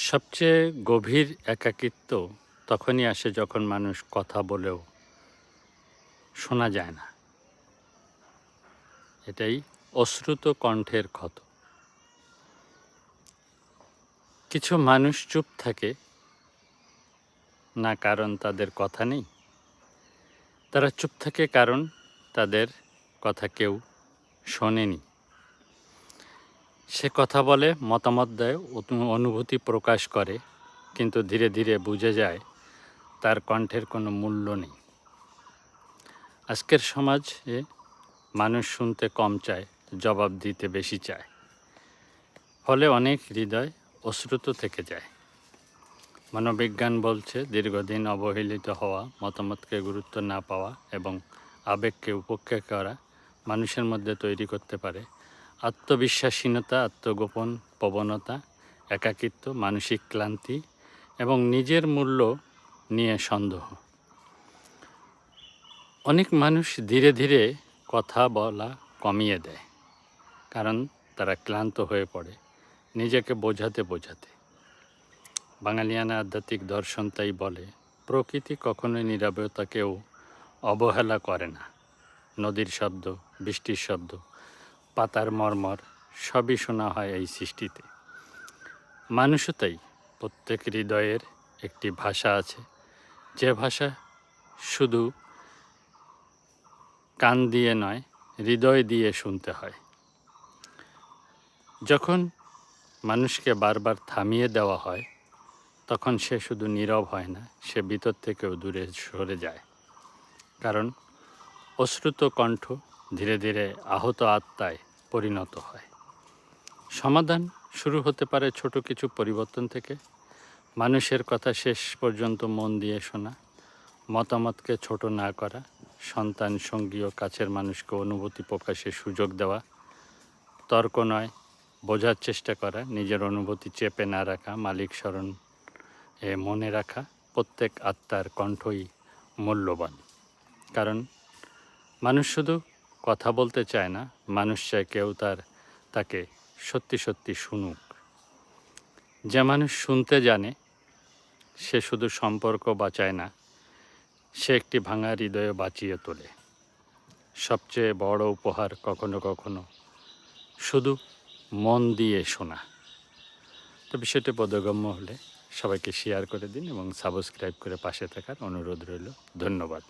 সবচেয়ে গভীর একাকিত্ব তখনই আসে যখন মানুষ কথা বলেও শোনা যায় না। এটাই অশ্রুত কণ্ঠের ক্ষত। কিছু মানুষ চুপ থাকে না কারণ তাদের কথা নেই, তারা চুপ থাকে কারণ তাদের কথা কেউ শোনেনি। সে কথা বলে, মতামত দেয়, অনুভূতি প্রকাশ করে, কিন্তু ধীরে ধীরে বুঝে যায় তার কণ্ঠের কোনো মূল্য নেই। আজকের সমাজে মানুষ শুনতে কম চায়, জবাব দিতে বেশি চায়। ফলে অনেক হৃদয় অশ্রুত থেকে যায়। মনোবিজ্ঞান বলছে দীর্ঘদিন অবহেলিত হওয়া, মতামতকে গুরুত্ব না পাওয়া এবং আবেগকে উপেক্ষা করা মানুষের মধ্যে তৈরি করতে পারে আত্মবিশ্বাসহীনতা, আত্মগোপন প্রবণতা, একাকিত্ব, মানসিক ক্লান্তি এবং নিজের মূল্য নিয়ে সন্দেহ। অনেক মানুষ ধীরে ধীরে কথা বলা কমিয়ে দেয়, কারণ তারা ক্লান্ত হয়ে পড়ে নিজেকে বোঝাতে বোঝাতে। বাঙালিয়ানা আধ্যাত্মিক দর্শন তাই বলে, প্রকৃতি কখনোই নীরবতাকেও অবহেলা করে না। নদীর শব্দ, বৃষ্টির শব্দ, পাতার মর্মর সবই শোনা হয় এই সৃষ্টিতে। মানুষও তাই, প্রত্যেক হৃদয়ের একটি ভাষা আছে, যে ভাষা শুধু কান দিয়ে নয়, হৃদয় দিয়ে শুনতে হয়। যখন মানুষকে বারবার থামিয়ে দেওয়া হয়, তখন সে শুধু নীরব হয় না, সে ভিতর থেকেও দূরে সরে যায়। কারণ অশ্রুত কণ্ঠ ধীরে ধীরে আহত আত্মায় পরিণত হয়। সমাধান শুরু হতে পারে ছোট কিছু পরিবর্তন থেকে। মানুষের কথা শেষ পর্যন্ত মন দিয়ে শোনা, মতামতকে ছোট না করা, সন্তান, সঙ্গী ও কাছের মানুষকে অনুভূতি প্রকাশের সুযোগ দেওয়া, তর্ক নয়, বোঝার চেষ্টা করা, নিজের অনুভূতি চেপে না রাখা, মালিক স্মরণ মনে রাখা। প্রত্যেক আত্মার কণ্ঠই মূল্যবান। কারণ মানুষ শুধু কথা বলতে চায় না, মানুষ চায় কেউ তাকে সত্যি সত্যি শুনুক। যে মানুষ শুনতে জানে, সে শুধু সম্পর্ক বাঁচায় না, সে একটি ভাঙা হৃদয় বাঁচিয়ে তোলে। সবচেয়ে বড় উপহার কখনো কখনো শুধু মন দিয়ে শোনা। তো বিষয়টি বোধগম্য হলে সবাইকে শেয়ার করে দিন এবং সাবস্ক্রাইব করে পাশে থাকার অনুরোধ রইল। ধন্যবাদ।